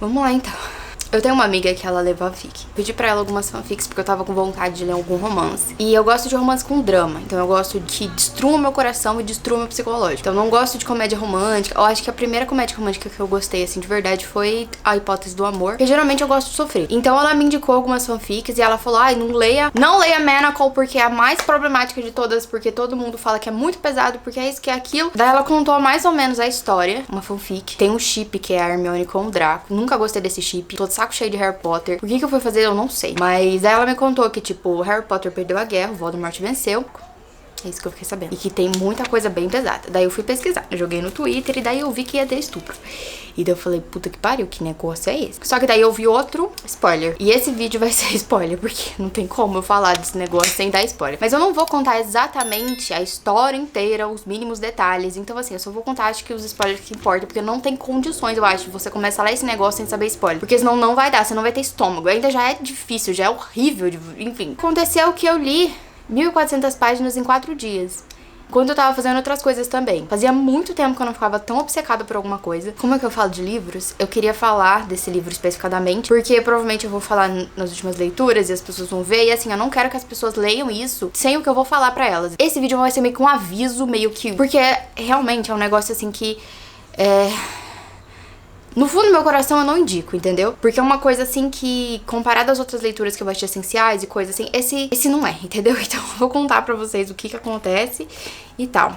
Vamos lá, então. Eu tenho uma amiga que ela lê fanfic. Pedi pra ela algumas fanfics porque eu tava com vontade de ler algum romance. E eu gosto de romance com drama. Então eu gosto de que destrua meu coração e destrua meu psicológico. Então eu não gosto de comédia romântica. Eu acho que a primeira comédia romântica que eu gostei, assim, de verdade, foi A Hipótese do Amor. Porque geralmente eu gosto de sofrer. Então ela me indicou algumas fanfics e ela falou, ai, não leia Manacle porque é a mais problemática de todas. Porque todo mundo fala que é muito pesado, porque é isso, que é aquilo. Daí ela contou mais ou menos a história. Uma fanfic. Tem um chip que é a Hermione com o Draco. Nunca gostei desse chip. Tô de saco cheio de Harry Potter. O que eu fui fazer, eu não sei. Mas aí ela me contou que, tipo, o Harry Potter perdeu a guerra, o Voldemort venceu. É isso que eu fiquei sabendo. E que tem muita coisa bem pesada. Daí eu fui pesquisar. Eu joguei no Twitter e daí eu vi que ia ter estupro. E daí eu falei, puta que pariu, que negócio é esse? Só que daí eu vi outro spoiler. E esse vídeo vai ser spoiler, porque não tem como eu falar desse negócio sem dar spoiler. Mas eu não vou contar exatamente a história inteira, os mínimos detalhes. Então, assim, eu só vou contar, acho que os spoilers que importam. Porque não tem condições, eu acho, de você começar a ler esse negócio sem saber spoiler. Porque senão não vai dar, você não vai ter estômago. Ainda já é difícil, já é horrível, enfim. Aconteceu que eu li 1.400 páginas em 4 dias. Quando eu tava fazendo outras coisas também. Fazia muito tempo que eu não ficava tão obcecada por alguma coisa. Como é que eu falo de livros? Eu queria falar desse livro especificadamente, porque provavelmente eu vou falar nas últimas leituras e as pessoas vão ver. E assim, eu não quero que as pessoas leiam isso sem o que eu vou falar pra elas. Esse vídeo vai ser meio que um aviso, meio que... Porque realmente é um negócio assim que... No fundo do meu coração eu não indico, entendeu? Porque é uma coisa assim que, comparado às outras leituras que eu achei essenciais e coisas assim, esse não é, entendeu? Então eu vou contar pra vocês o que acontece e tal.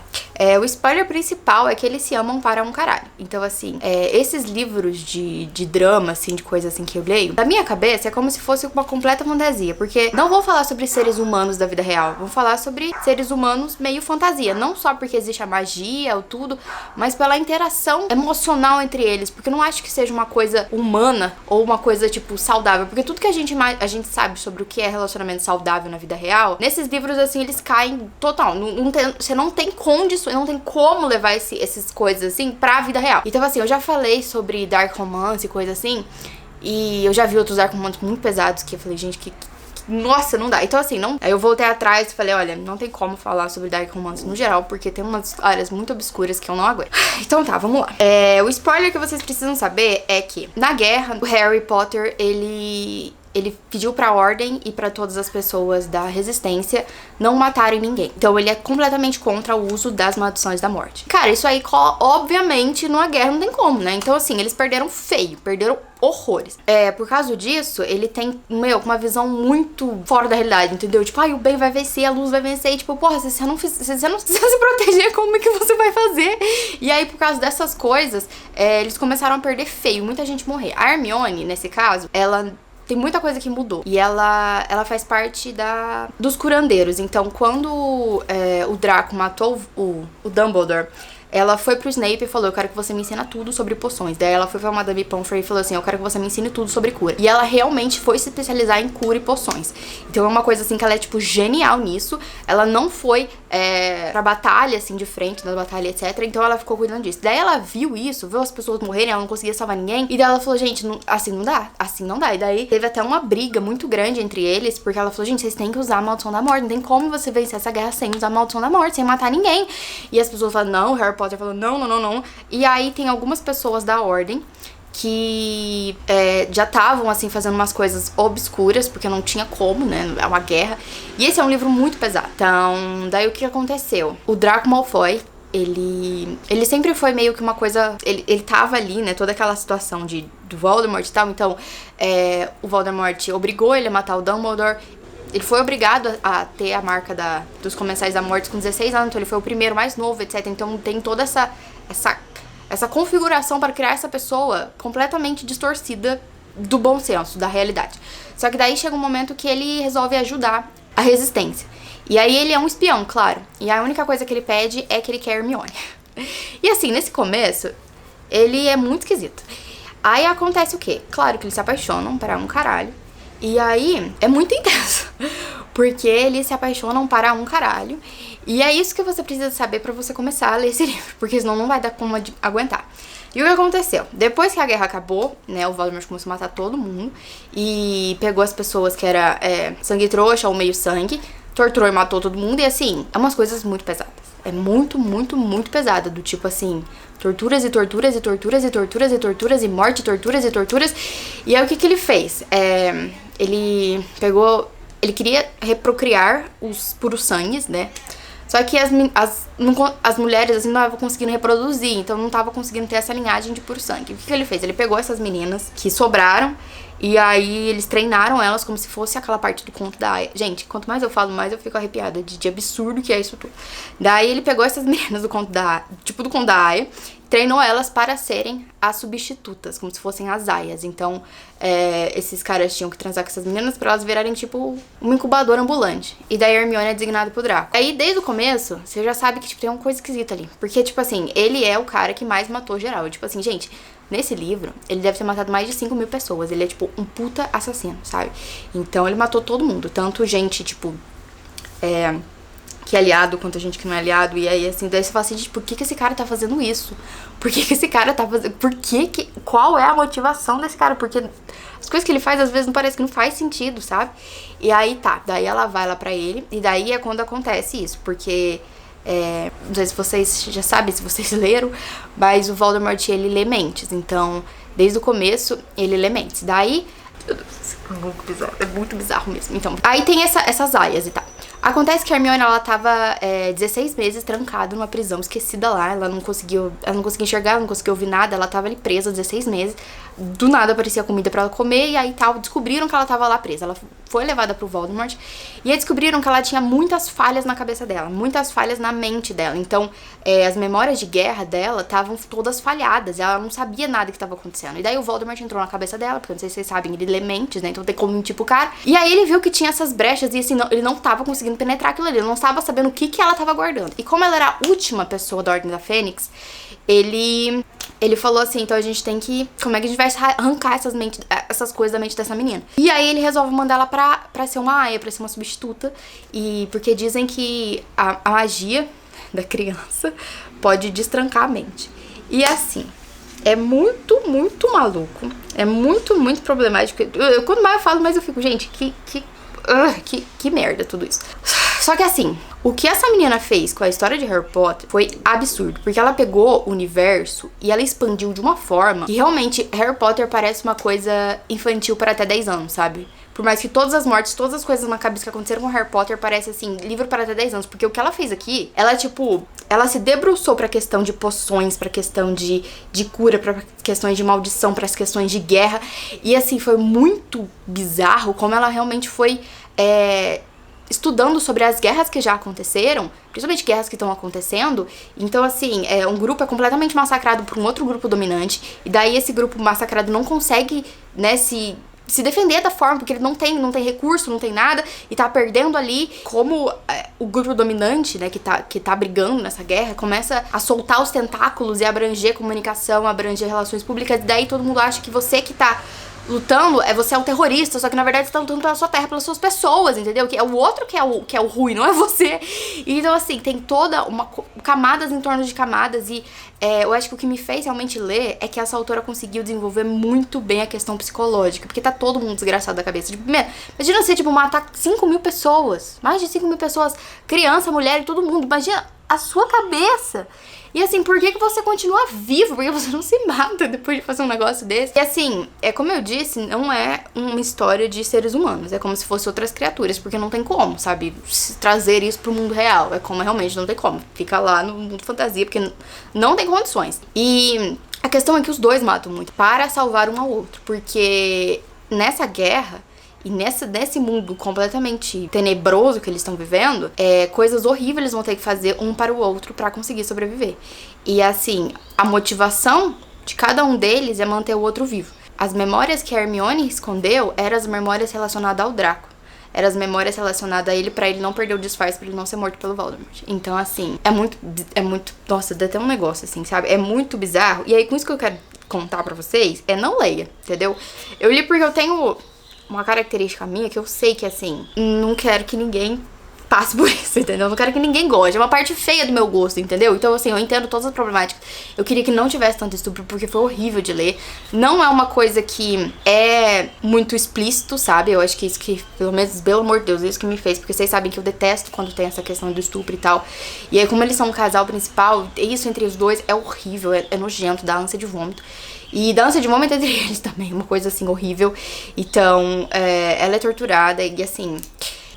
O spoiler principal é que eles se amam para um caralho. Então, assim, esses livros de drama, assim, de coisa assim que eu leio, na minha cabeça é como se fosse uma completa fantasia. Porque não vou falar sobre seres humanos da vida real, vou falar sobre seres humanos meio fantasia. Não só porque existe a magia ou tudo, mas pela interação emocional entre eles. Porque eu não acho que seja uma coisa humana ou uma coisa, tipo, saudável. Porque tudo que a gente sabe sobre o que é relacionamento saudável na vida real, nesses livros, assim, eles caem total. Você não tem condições, não tem como levar essas coisas, assim, pra vida real. Então, assim, eu já falei sobre dark romance e coisa assim, e eu já vi outros dark romance muito pesados que eu falei, gente, nossa, não dá. Então, assim, não. Aí eu voltei atrás e falei, olha, não tem como falar sobre dark romance no geral, porque tem umas áreas muito obscuras que eu não aguento. Então tá, vamos lá. O spoiler que vocês precisam saber é que, na guerra, o Harry Potter, ele pediu pra Ordem e pra todas as pessoas da Resistência não matarem ninguém. Então ele é completamente contra o uso das maldições da morte. Cara, isso aí, obviamente, numa guerra não tem como, né? Então, assim, eles perderam feio, perderam horrores. Por causa disso, ele tem, uma visão muito fora da realidade, entendeu? Tipo, o bem vai vencer, a luz vai vencer. E tipo, porra, se você não se proteger, como é que você vai fazer? E aí, por causa dessas coisas, eles começaram a perder feio, muita gente morrer. A Hermione, nesse caso, ela... Tem muita coisa que mudou. E ela faz parte dos curandeiros. Então, quando o Draco matou o Dumbledore, ela foi pro Snape e falou, eu quero que você me ensina tudo sobre poções. Daí ela foi pra Madame Pomfrey e falou assim, eu quero que você me ensine tudo sobre cura. E ela realmente foi se especializar em cura e poções. Então é uma coisa assim que ela é, tipo, genial nisso. Ela não foi pra batalha, assim, de frente, na batalha, etc. Então ela ficou cuidando disso. Daí ela viu isso, viu as pessoas morrerem, ela não conseguia salvar ninguém. E daí ela falou, gente, assim não dá. Assim não dá. E daí teve até uma briga muito grande entre eles, porque ela falou, gente, vocês têm que usar a maldição da morte. Não tem como você vencer essa guerra sem usar a maldição da morte, sem matar ninguém. E as pessoas falaram, não, Harry Potter falou, não. E aí tem algumas pessoas da Ordem que já estavam, assim, fazendo umas coisas obscuras, porque não tinha como, né, é uma guerra. E esse é um livro muito pesado. Então, daí o que aconteceu? O Draco Malfoy, ele sempre foi meio que uma coisa... Ele tava ali, né, toda aquela situação do Voldemort e tal. Então, o Voldemort obrigou ele a matar o Dumbledore. Ele foi obrigado a ter a marca dos Comensais da Morte com 16 anos, então ele foi o primeiro mais novo, etc. Então tem toda essa configuração para criar essa pessoa completamente distorcida do bom senso, da realidade. Só que daí chega um momento que ele resolve ajudar a Resistência. E aí ele é um espião, claro. E a única coisa que ele pede é que ele quer Hermione. E assim, nesse começo, ele é muito esquisito. Aí acontece o quê? Claro que eles se apaixonam para um caralho. E aí, é muito intenso, porque eles se apaixonam para um caralho. E é isso que você precisa saber pra você começar a ler esse livro, porque senão não vai dar como aguentar. E o que aconteceu? Depois que a guerra acabou, né, o Voldemort começou a matar todo mundo e pegou as pessoas que era sangue trouxa ou meio sangue, torturou e matou todo mundo. E assim, é umas coisas muito pesadas. É muito, muito, muito pesada, do tipo assim, Torturas e torturas e torturas e torturas e torturas e morte, torturas e torturas. E aí o que que ele fez? Ele pegou... Ele queria reprocriar os puros sangues, né? Só que as mulheres, assim, não estavam conseguindo reproduzir, então não estavam conseguindo ter essa linhagem de puro sangue. O que ele fez? Ele pegou essas meninas que sobraram e aí eles treinaram elas como se fosse aquela parte do conto da Aya. Gente, quanto mais eu falo, mais eu fico arrepiada de absurdo que é isso tudo. Daí ele pegou essas meninas do conto da Aya, treinou elas para serem as substitutas, como se fossem as aias. Então, esses caras tinham que transar com essas meninas pra elas virarem, tipo, uma incubadora ambulante. E daí a Hermione é designada pro Draco. Aí, desde o começo, você já sabe que, tipo, tem uma coisa esquisita ali. Porque, tipo assim, ele é o cara que mais matou geral. Tipo assim, gente, nesse livro, ele deve ter matado mais de 5.000 pessoas. Ele é, tipo, um puta assassino, sabe? Então, ele matou todo mundo. Tanto gente, tipo, que é aliado, quanto a gente que não é aliado. E aí, assim, daí você fala assim, gente, por que esse cara tá fazendo isso? Por que esse cara tá fazendo... Qual é a motivação desse cara? Porque as coisas que ele faz, às vezes, parece que não faz sentido, sabe? E aí, tá. Daí ela vai lá pra ele. E daí é quando acontece isso. Porque... não sei se vocês já sabem, se vocês leram, mas o Voldemort, ele lê mentes. Então, desde o começo, ele lê mentes. Daí... É muito bizarro mesmo. Então, aí tem essas aias e tal. Acontece que a Hermione, ela tava 16 meses trancada numa prisão, esquecida lá. Ela não conseguia enxergar, ela não conseguia ouvir nada. Ela tava ali presa 16 meses. Do nada aparecia comida pra ela comer. E aí tal, descobriram que ela tava lá presa. Ela foi levada pro Voldemort. E aí descobriram que ela tinha muitas falhas na cabeça dela. Muitas falhas na mente dela. Então, as memórias de guerra dela estavam todas falhadas. Ela não sabia nada que tava acontecendo. E daí o Voldemort entrou na cabeça dela. Porque não sei se vocês sabem, ele lê mentes, né? Então tem como tipo o cara. E aí ele viu que tinha essas brechas. E assim, ele não tava conseguindo penetrar aquilo ali. Ele não estava sabendo o que ela tava guardando. E como ela era a última pessoa da Ordem da Fênix, ele falou assim, então a gente tem que... Como é que a gente vai arrancar essas coisas da mente dessa menina? E aí ele resolve mandar ela pra ser uma aia, pra ser uma substituta. E porque dizem que a magia da criança pode destrancar a mente. E assim, é muito, muito maluco. É muito, muito problemático. Quanto mais eu falo, mais eu fico, gente, que merda tudo isso. Só que assim, o que essa menina fez com a história de Harry Potter foi absurdo. Porque ela pegou o universo e ela expandiu de uma forma que realmente Harry Potter parece uma coisa infantil para até 10 anos, sabe? Por mais que todas as mortes, todas as coisas macabras que aconteceram com Harry Potter parece assim, livro para até 10 anos. Porque o que ela fez aqui, ela se debruçou pra questão de poções, pra questão de cura, pra questões de maldição, pra questões de guerra. E assim, foi muito bizarro como ela realmente foi estudando sobre as guerras que já aconteceram, principalmente guerras que estão acontecendo. Então, assim, um grupo é completamente massacrado por um outro grupo dominante, e daí esse grupo massacrado não consegue, né, se defender da forma, porque ele não tem recurso, não tem nada, e tá perdendo ali, como o grupo dominante, né, que tá brigando nessa guerra, começa a soltar os tentáculos e abranger comunicação, abranger relações públicas, e daí todo mundo acha que você que tá lutando, você é um terrorista, só que na verdade você tá lutando pela sua terra, pelas suas pessoas, entendeu? Que é o outro que é o ruim, não é você. Então, assim, tem toda camadas em torno de camadas, e eu acho que o que me fez realmente ler é que essa autora conseguiu desenvolver muito bem a questão psicológica, porque tá todo mundo desgraçado da cabeça. Tipo, imagina você, matar 5.000 pessoas, mais de 5.000 pessoas, criança, mulher e todo mundo, imagina a sua cabeça. E assim, por que você continua vivo? Por que você não se mata depois de fazer um negócio desse? E assim, como eu disse, não é uma história de seres humanos. É como se fosse outras criaturas, porque não tem como, sabe? Trazer isso pro mundo real. É como realmente não tem como. Fica lá no mundo fantasia, porque não tem condições. E a questão é que os dois matam muito para salvar um ao outro. Porque nessa guerra... E nesse mundo completamente tenebroso que eles estão vivendo, coisas horríveis eles vão ter que fazer um para o outro para conseguir sobreviver. E assim, a motivação de cada um deles é manter o outro vivo. As memórias que a Hermione escondeu eram as memórias relacionadas ao Draco. Eram as memórias relacionadas a ele pra ele não perder o disfarce, pra ele não ser morto pelo Voldemort. Então assim, é muito... Nossa, dá até um negócio assim, sabe? É muito bizarro. E aí com isso que eu quero contar pra vocês, não leia, entendeu? Eu li porque eu tenho... uma característica minha que eu sei que, assim, não quero que ninguém passe por isso, entendeu? Não quero que ninguém goste. É uma parte feia do meu gosto, entendeu? Então, assim, eu entendo todas as problemáticas. Eu queria que não tivesse tanto estupro, porque foi horrível de ler. Não é uma coisa que é muito explícito, sabe? Eu acho que isso que, pelo menos, pelo amor de Deus, isso que me fez. Porque vocês sabem que eu detesto quando tem essa questão do estupro e tal. E aí, como eles são um casal principal, isso entre os dois é horrível, é nojento, dá ânsia de vômito. E dá ânsia de vômito entre eles também, uma coisa assim horrível. Então, ela é torturada e assim...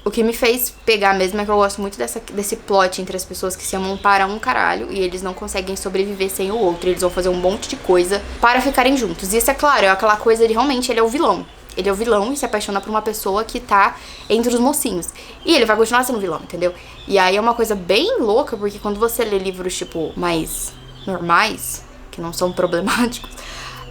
O que me fez pegar mesmo é que eu gosto muito desse plot entre as pessoas que se amam para um caralho e eles não conseguem sobreviver sem o outro. Eles vão fazer um monte de coisa para ficarem juntos. E isso é claro, é aquela coisa de realmente ele é o vilão. Ele é o vilão e se apaixona por uma pessoa que tá entre os mocinhos. E ele vai continuar sendo vilão, entendeu? E aí é uma coisa bem louca, porque quando você lê livros, tipo, mais normais, que não são problemáticos,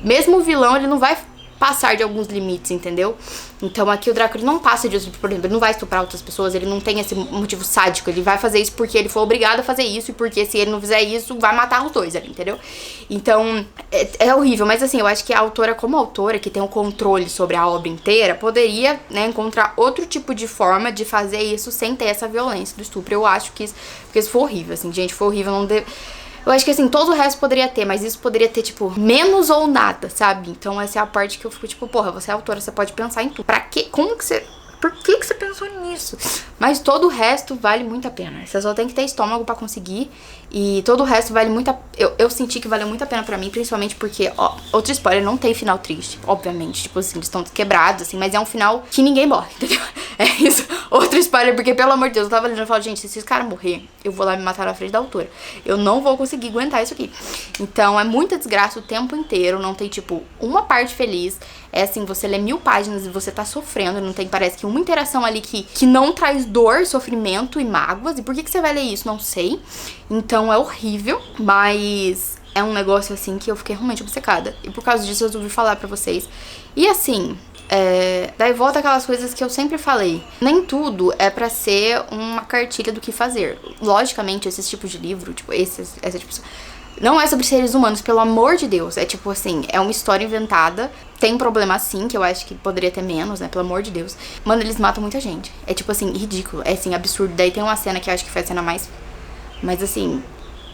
mesmo o vilão, ele não vai passar de alguns limites, entendeu? Então aqui o Drácula não passa disso, por exemplo, ele não vai estuprar outras pessoas, ele não tem esse motivo sádico, ele vai fazer isso porque ele foi obrigado a fazer isso e porque se ele não fizer isso, vai matar os dois ali, entendeu? Então, é horrível, mas assim, eu acho que a autora, como autora, que tem o controle sobre a obra inteira, poderia, né, encontrar outro tipo de forma de fazer isso sem ter essa violência do estupro. Eu acho que isso foi horrível, assim, gente, foi horrível, não deve... Eu acho que assim, todo o resto poderia ter, mas isso poderia ter, tipo, menos ou nada, sabe? Então essa é a parte que eu fico, tipo, porra, você é autora, você pode pensar em tudo. Pra quê? Como que você... Por que você pensou nisso? Mas todo o resto vale muito a pena. Você só tem que ter estômago pra conseguir. E todo o resto vale muito a... Eu senti que valeu muito a pena pra mim, principalmente porque, ó, outro spoiler, não tem final triste, obviamente. Tipo assim, eles estão quebrados, assim, mas é um final que ninguém morre, entendeu? É isso. Outro spoiler, porque, pelo amor de Deus, eu tava lendo e falava, gente, se esse cara morrer, eu vou lá me matar na frente da autora. Eu não vou conseguir aguentar isso aqui. Então, é muita desgraça o tempo inteiro, não tem, tipo, uma parte feliz. É assim, você lê 1000 páginas e você tá sofrendo, não tem, parece que uma interação ali que não traz dor, sofrimento e mágoas. E por que você vai ler isso? Não sei. Então, é horrível, mas... é um negócio, assim, que eu fiquei realmente obcecada. E por causa disso, eu resolvi falar pra vocês. E, assim... daí volta aquelas coisas que eu sempre falei. Nem tudo é pra ser uma cartilha do que fazer. Logicamente, esses tipos de livro, tipo, essa tipo, não é sobre seres humanos, pelo amor de Deus. É tipo assim, é uma história inventada. Tem problema sim, que eu acho que poderia ter menos, né? Pelo amor de Deus. Mano, eles matam muita gente. É tipo assim, ridículo. É assim, absurdo. Daí tem uma cena que eu acho que foi a cena mais... Mas assim,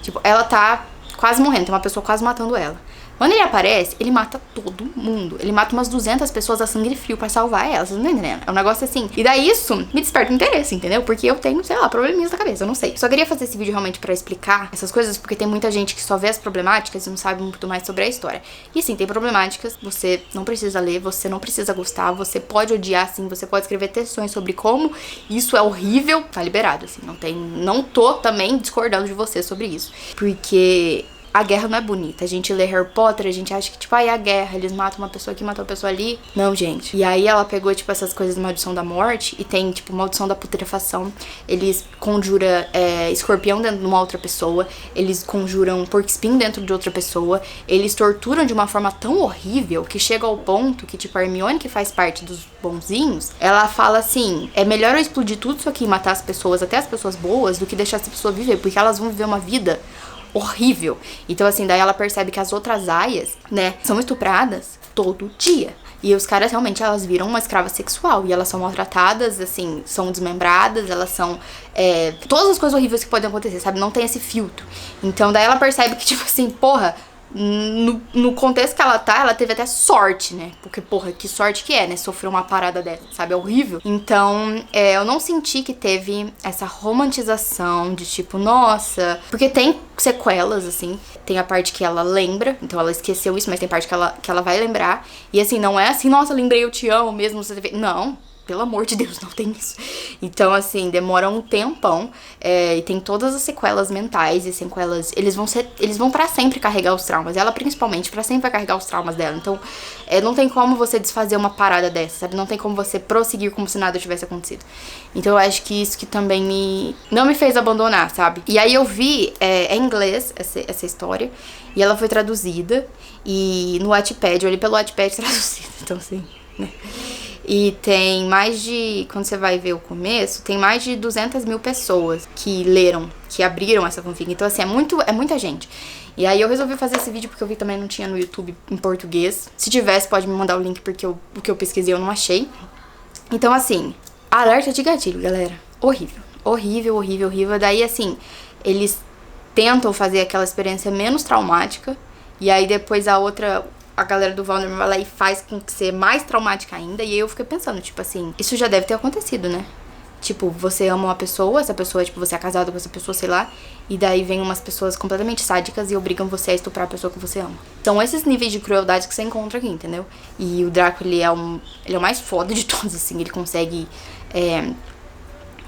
tipo, ela tá quase morrendo. Tem uma pessoa quase matando ela. Quando ele aparece, ele mata todo mundo. Ele mata umas 200 pessoas a sangue frio pra salvar elas. Vocês não estão entendendo? É um negócio assim. E daí isso me desperta interesse, entendeu? Porque eu tenho, sei lá, probleminhas na cabeça, eu não sei. Só queria fazer esse vídeo realmente pra explicar essas coisas, porque tem muita gente que só vê as problemáticas e não sabe muito mais sobre a história. E sim, tem problemáticas, você não precisa ler, você não precisa gostar, você pode odiar sim, você pode escrever textões sobre como isso é horrível. Tá liberado, assim, não tô também discordando de você sobre isso. Porque... a guerra não é bonita. A gente lê Harry Potter, a gente acha que, tipo, aí a guerra, eles matam uma pessoa aqui, matam uma pessoa ali. Não, gente. E aí ela pegou, tipo, essas coisas de maldição da morte e tem, tipo, maldição da putrefação. Eles conjuram escorpião dentro de uma outra pessoa. Eles conjuram porco-espinho dentro de outra pessoa. Eles torturam de uma forma tão horrível que chega ao ponto que, tipo, a Hermione, que faz parte dos bonzinhos, ela fala assim, é melhor eu explodir tudo isso aqui e matar as pessoas, até as pessoas boas, do que deixar essa pessoa viver, porque elas vão viver uma vida horrível. Então, assim, daí ela percebe que as outras aias, né, são estupradas todo dia. E os caras, realmente, elas viram uma escrava sexual. E elas são maltratadas, assim, são desmembradas, elas são... todas as coisas horríveis que podem acontecer, sabe? Não tem esse filtro. Então, daí ela percebe que, tipo assim, porra... No contexto que ela tá, ela teve até sorte, né? Porque, porra, que sorte que é, né? Sofrer uma parada dessa, sabe? É horrível. Então, eu não senti que teve essa romantização de tipo, nossa... Porque tem sequelas, assim. Tem a parte que ela lembra, então ela esqueceu isso, mas tem parte que ela vai lembrar. E assim, não é assim, nossa, lembrei, eu te amo mesmo. Você teve... Não. Pelo amor de Deus, não tem isso. Então, assim, demora um tempão. E tem todas as sequelas mentais e sequelas... Eles vão pra sempre carregar os traumas. Ela, principalmente, pra sempre vai carregar os traumas dela. Então, não tem como você desfazer uma parada dessa, sabe? Não tem como você prosseguir como se nada tivesse acontecido. Então, eu acho que isso que também não me fez abandonar, sabe? E aí eu vi, em inglês, essa história. E ela foi traduzida. E no Wattpad, eu olhei pelo Wattpad traduzido. Então, assim, né? E tem mais de, quando você vai ver o começo, tem mais de 200 mil pessoas que leram, que abriram essa fanfic. Então, assim, é muita gente. E aí eu resolvi fazer esse vídeo porque eu vi também não tinha no YouTube em português. Se tivesse, pode me mandar o link, porque o que eu pesquisei eu não achei. Então, assim, alerta de gatilho, galera. Horrível. Horrível, horrível, horrível. Daí, assim, eles tentam fazer aquela experiência menos traumática, e aí depois a galera do Voldemort vai lá e faz com que seja mais traumática ainda. E aí eu fiquei pensando, tipo assim, isso já deve ter acontecido, né? Tipo, você ama uma pessoa, essa pessoa, tipo, você é casado com essa pessoa, sei lá, e daí vem umas pessoas completamente sádicas e obrigam você a estuprar a pessoa que você ama. São esses níveis de crueldade que você encontra aqui, entendeu? E o Draco, ele é o mais foda de todos, assim, ele consegue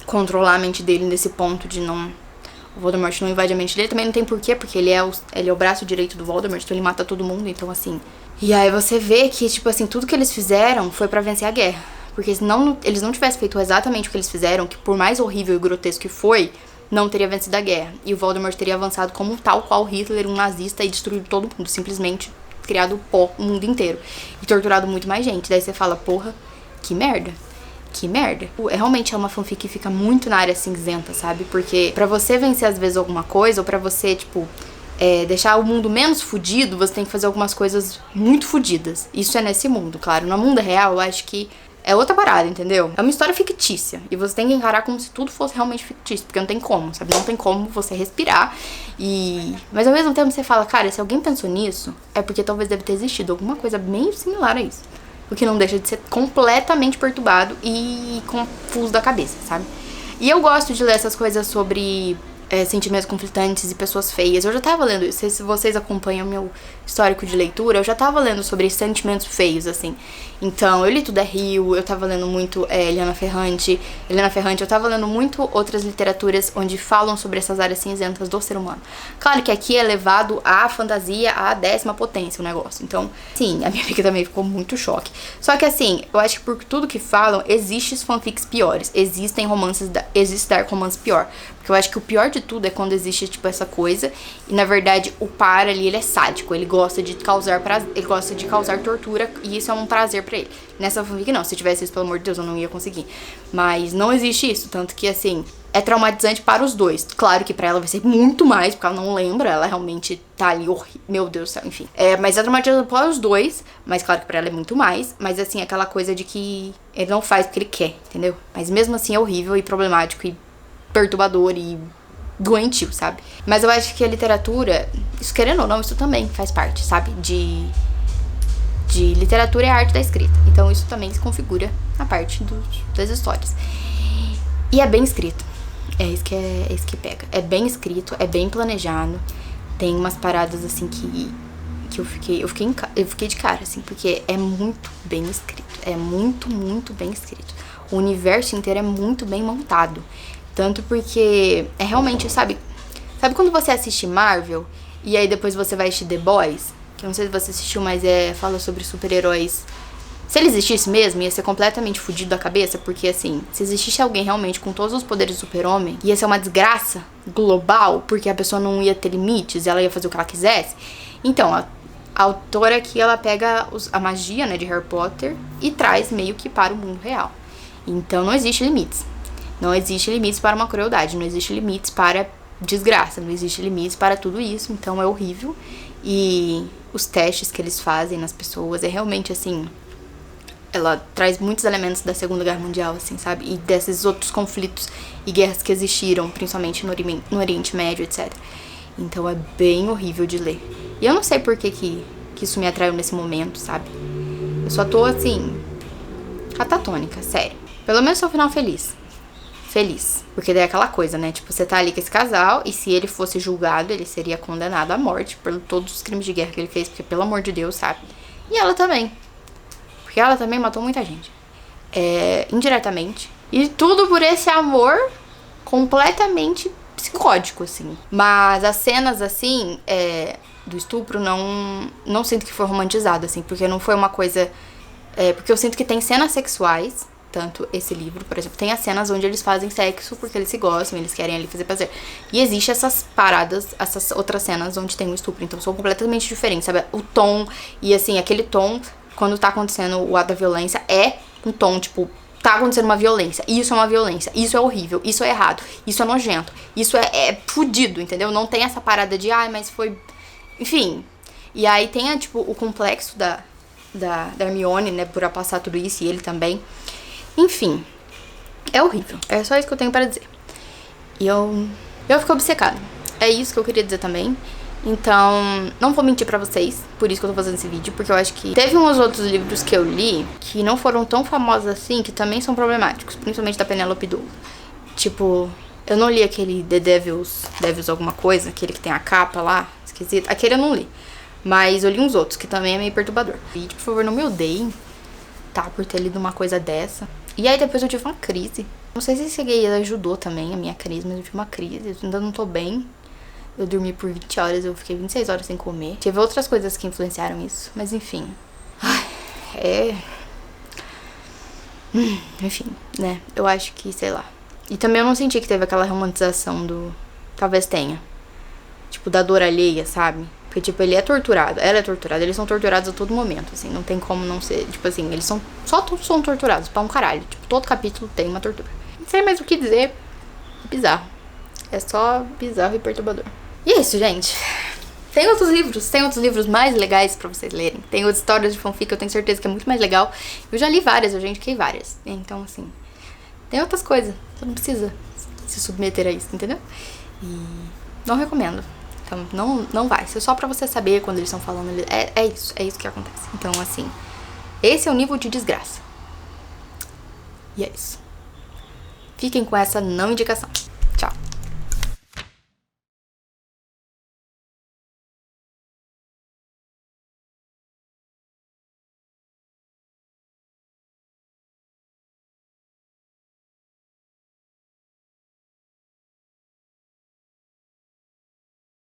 controlar a mente dele nesse ponto de não... O Voldemort não invade a mente dele, também não tem porquê, porque ele é o braço direito do Voldemort, então ele mata todo mundo, então assim... E aí você vê que, tipo assim, tudo que eles fizeram foi pra vencer a guerra. Porque se eles não tivessem feito exatamente o que eles fizeram, que por mais horrível e grotesco que foi, não teria vencido a guerra. E o Voldemort teria avançado como tal qual Hitler, um nazista, e destruído todo mundo. Simplesmente criado pó o mundo inteiro. E torturado muito mais gente. Daí você fala, porra, que merda. Que merda. Realmente é uma fanfic que fica muito na área cinzenta, sabe? Porque pra você vencer às vezes alguma coisa, ou pra você, tipo... deixar o mundo menos fudido, você tem que fazer algumas coisas muito fudidas. Isso é nesse mundo, claro. No mundo real, eu acho que é outra parada, entendeu? É uma história fictícia. E você tem que encarar como se tudo fosse realmente fictício. Porque não tem como, sabe? Não tem como você respirar. Mas ao mesmo tempo você fala, cara, se alguém pensou nisso, é porque talvez deve ter existido alguma coisa bem similar a isso. O que não deixa de ser completamente perturbado e confuso da cabeça, sabe? E eu gosto de ler essas coisas sobre... sentimentos conflitantes e pessoas feias. Eu já tava lendo, se vocês acompanham meu histórico de leitura, eu já tava lendo sobre sentimentos feios, assim. Então, eu li Tudo é Rio, eu tava lendo muito Helena Ferrante, eu tava lendo muito outras literaturas onde falam sobre essas áreas cinzentas do ser humano. Claro que aqui é levado à fantasia, à 10ª potência o negócio. Então, sim, a minha amiga também ficou muito choque. Só que assim, eu acho que por tudo que falam, existem fanfics piores. Existem existe dark romance pior. Porque eu acho que o pior de tudo é quando existe, tipo, essa coisa. E, na verdade, o par ali, ele é sádico. Ele gosta de causar tortura. E isso é um prazer pra ele. Nessa fanfic, não. Se tivesse isso, pelo amor de Deus, eu não ia conseguir. Mas não existe isso. Tanto que, assim, é traumatizante para os dois. Claro que pra ela vai ser muito mais, porque ela não lembra. Ela realmente tá ali, meu Deus do céu, enfim. Mas é traumatizante para os dois. Mas claro que pra ela é muito mais. Mas, assim, aquela coisa de que ele não faz porque ele quer, entendeu? Mas mesmo assim é horrível e problemático e perturbador e doentio, sabe? Mas eu acho que a literatura, isso querendo ou não, isso também faz parte, sabe? De literatura é a arte da escrita. Então isso também se configura na parte das histórias. E é bem escrito. É isso que pega. É bem escrito, é bem planejado. Tem umas paradas assim que eu fiquei de cara, assim, porque é muito bem escrito. É muito, muito bem escrito. O universo inteiro é muito bem montado. Tanto porque é realmente, sabe quando você assiste Marvel e aí depois você vai assistir The Boys? Que eu não sei se você assistiu, mas fala sobre super-heróis. Se ele existisse mesmo, ia ser completamente fudido da cabeça, porque assim, se existisse alguém realmente com todos os poderes do super-homem, ia ser uma desgraça global, porque a pessoa não ia ter limites, ela ia fazer o que ela quisesse. Então, a autora aqui, ela pega a magia, né, de Harry Potter e traz meio que para o mundo real. Então não existe limites. Não existe limites para uma crueldade, não existe limites para desgraça, não existe limites para tudo isso, então é horrível. E os testes que eles fazem nas pessoas é realmente assim, ela traz muitos elementos da Segunda Guerra Mundial, assim, sabe? E desses outros conflitos e guerras que existiram, principalmente no Oriente Médio, etc. Então é bem horrível de ler. E eu não sei por que isso me atraiu nesse momento, sabe? Eu só tô assim, catatônica, sério. Pelo menos é um final feliz. Porque daí é aquela coisa, né? Tipo, você tá ali com esse casal e se ele fosse julgado, ele seria condenado à morte por todos os crimes de guerra que ele fez, porque pelo amor de Deus, sabe? E ela também. Porque ela também matou muita gente. Indiretamente. E tudo por esse amor completamente psicótico, assim. Mas as cenas, assim, do estupro, não sinto que foi romantizado, assim. Porque não foi uma coisa... porque eu sinto que tem cenas sexuais... Tanto esse livro, por exemplo, tem as cenas onde eles fazem sexo porque eles se gostam, eles querem ali fazer prazer. E existe essas paradas, essas outras cenas onde tem o estupro. Então são completamente diferentes, sabe? O tom, e assim, aquele tom, quando tá acontecendo o ato da violência, é um tom, tipo, tá acontecendo uma violência. Isso é uma violência, isso é horrível, isso é errado, isso é nojento, isso é fudido, entendeu? Não tem essa parada de, mas foi... Enfim. E aí tem, tipo, o complexo da Hermione, né, por passar tudo isso, e ele também... Enfim, é horrível. É só isso que eu tenho pra dizer. E eu fico obcecada. é isso que eu queria dizer também. Então, não vou mentir pra vocês, por isso que eu tô fazendo esse vídeo, porque eu acho que teve uns outros livros que eu li que não foram tão famosos assim, que também são problemáticos, principalmente da Penélope Douglas. Tipo, eu não li aquele The Devils alguma coisa, aquele que tem a capa lá, esquisito. Aquele eu não li, mas eu li uns outros, que também é meio perturbador. E, por favor, não me odeiem, tá, por ter lido uma coisa dessa. E aí depois eu tive uma crise. Não sei se esse gay ajudou também a minha crise, mas eu tive uma crise, eu ainda não tô bem. Eu dormi por 20 horas, eu fiquei 26 horas sem comer. Teve outras coisas que influenciaram isso, mas enfim. Ai, enfim, né? Eu acho que, sei lá. E também eu não senti que teve aquela romantização do... Talvez tenha. Tipo, da dor alheia, sabe? Porque, tipo, ele é torturado, ela é torturada. Eles são torturados a todo momento, assim. Não tem como não ser... Tipo assim, eles são... Só todos são torturados, pra um caralho. Tipo, todo capítulo tem uma tortura. Não sei mais o que dizer. Bizarro. É só bizarro e perturbador. E é isso, gente. Tem outros livros mais legais pra vocês lerem. Tem outras histórias de fanfic que eu tenho certeza que é muito mais legal. Eu já li várias, eu já indiquei várias. Então, assim, tem outras coisas. Você não precisa se submeter a isso, entendeu? E não recomendo. Então, não vai. Isso é só pra você saber quando eles estão falando. É isso que acontece. Então, assim, esse é o nível de desgraça. E é isso. Fiquem com essa não indicação.